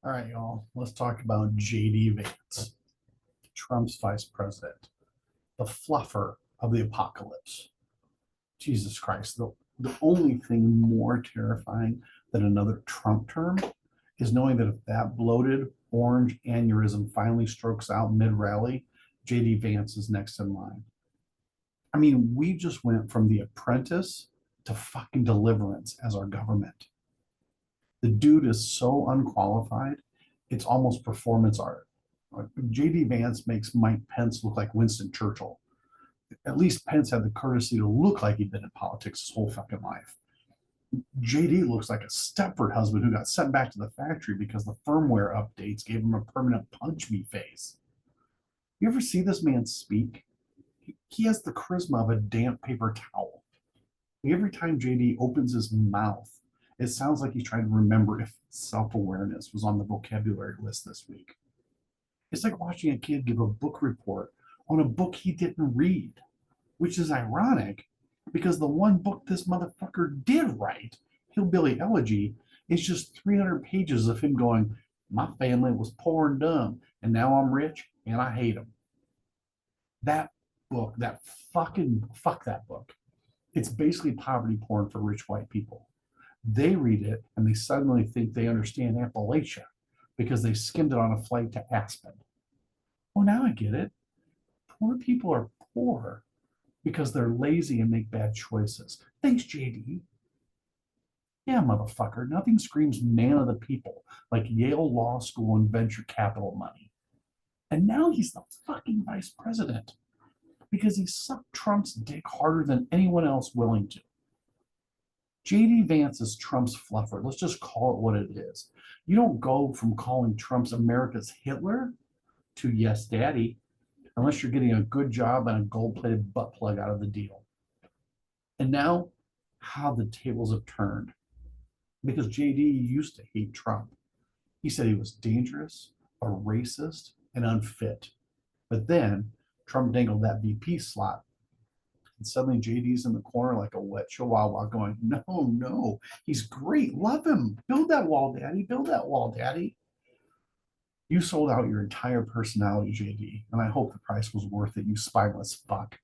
All right, y'all. Let's talk about JD Vance, Trump's vice president, the fluffer of the apocalypse. Jesus Christ. The only thing more terrifying than another Trump term is knowing that if that bloated orange aneurysm finally strokes out mid rally, JD Vance is next in line. I mean, we just went from The Apprentice to fucking Deliverance as our government. The dude is so unqualified, it's almost performance art. JD Vance makes Mike Pence look like Winston Churchill. At least Pence had the courtesy to look like he'd been in politics his whole fucking life. JD looks like a Stepford husband who got sent back to the factory because the firmware updates gave him a permanent punch me face. You ever see this man speak? He has the charisma of a damp paper towel. Every time JD opens his mouth, it sounds like he's trying to remember if self awareness was on the vocabulary list this week. It's like watching a kid give a book report on a book he didn't read, which is ironic because the one book this motherfucker did write, Hillbilly Elegy, is just 300 pages of him going, "My family was poor and dumb, and now I'm rich and I hate them." That book, that fuck that book. It's basically poverty porn for rich white people. They read it and they suddenly think they understand Appalachia because they skimmed it on a flight to Aspen. Oh, now I get it. Poor people are poor because they're lazy and make bad choices. Thanks, JD. Yeah, motherfucker, nothing screams man of the people like Yale Law School and venture capital money. And now he's the fucking vice president because he sucked Trump's dick harder than anyone else willing to. JD Vance is Trump's fluffer. Let's just call it what it is. You don't go from calling Trump's America's Hitler to yes, daddy, unless you're getting a good job and a gold plated butt plug out of the deal. And now, how the tables have turned. Because JD used to hate Trump. He said he was dangerous, a racist, and unfit. But then Trump dangled that VP slot. And suddenly JD's in the corner like a wet chihuahua going, "No, no, he's great. Love him. Build that wall, daddy. Build that wall, daddy." You sold out your entire personality, JD, and I hope the price was worth it, you spineless fuck.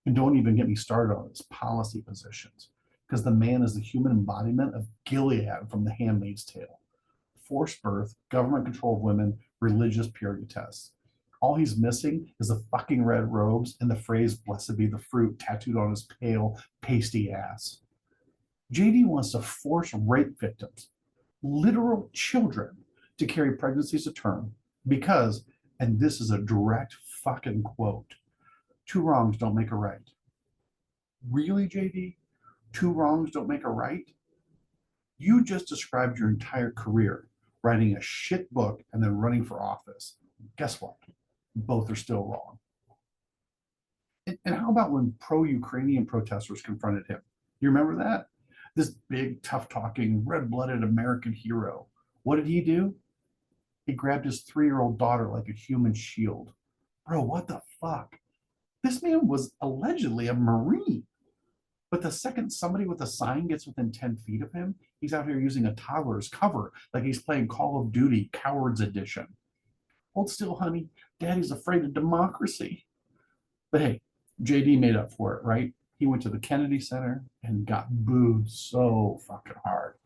And don't even get me started on his policy positions, because the man is the human embodiment of Gilead from The Handmaid's Tale. Forced birth, government control of women, religious purity tests. All he's missing is the fucking red robes and the phrase "blessed be the fruit" tattooed on his pale, pasty ass. JD wants to force rape victims, literal children, to carry pregnancies to term because, and this is a direct fucking quote, two wrongs don't make a right. Really, JD? Two wrongs don't make a right? You just described your entire career writing a shit book and then running for office. Guess what? Both are still wrong. And how about when pro Ukrainian protesters confronted him? You remember that? This big, tough talking, red blooded American hero. What did he do? He grabbed his 3-year-old daughter like a human shield. Bro, what the fuck? This man was allegedly a Marine. But the second somebody with a sign gets within 10 feet of him, he's out here using a toddler as cover, like he's playing Call of Duty Cowards Edition. Hold still, honey. Daddy's afraid of democracy. But hey, JD made up for it, right? He went to the Kennedy Center and got booed so fucking hard.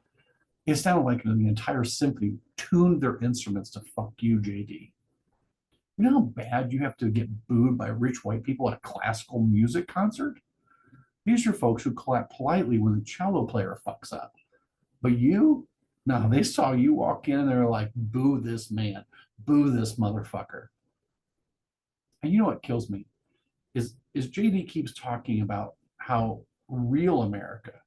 It sounded like the entire symphony tuned their instruments to "fuck you, JD." You know how bad you have to get booed by rich white people at a classical music concert? These are folks who clap politely when the cello player fucks up. But you? No, they saw you walk in and they're like, "Boo this man. Boo this motherfucker." And you know what kills me? Is JD keeps talking about how real America,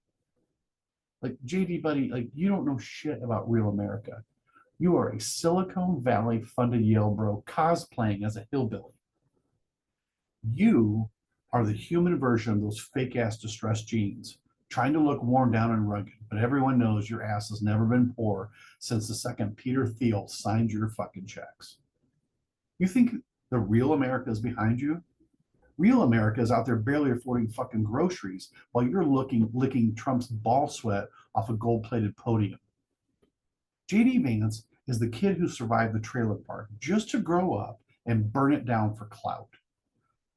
like JD buddy, like you don't know shit about real America. You are a Silicon Valley funded Yale bro cosplaying as a hillbilly. You are the human version of those fake ass distressed jeans, trying to look worn down and rugged, but everyone knows your ass has never been poor since the second Peter Thiel signed your fucking checks. You think the real America is behind you? Real America is out there barely affording fucking groceries while you're licking Trump's ball sweat off a gold plated podium. JD Vance is the kid who survived the trailer park just to grow up and burn it down for clout.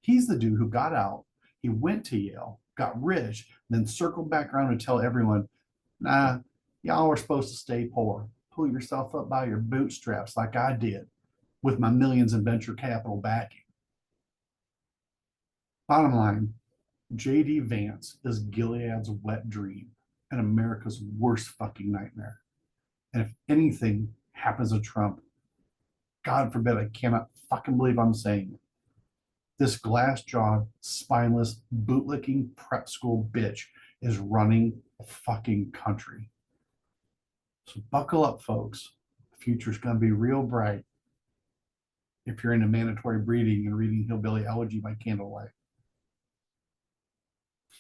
He's the dude who got out, he went to Yale, got rich, then circled back around to tell everyone, nah, y'all are supposed to stay poor. Pull yourself up by your bootstraps like I did with my millions in venture capital backing. Bottom line, JD Vance is Gilead's wet dream and America's worst fucking nightmare. And if anything happens to Trump, God forbid, I cannot fucking believe I'm saying it. This glass-jawed, spineless, bootlicking prep school bitch is running a fucking country. So buckle up, folks. The future's going to be real bright if you're into mandatory breeding and reading Hillbilly Elegy by candlelight.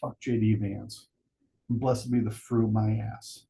Fuck JD Vance. And blessed be the fruit of my ass.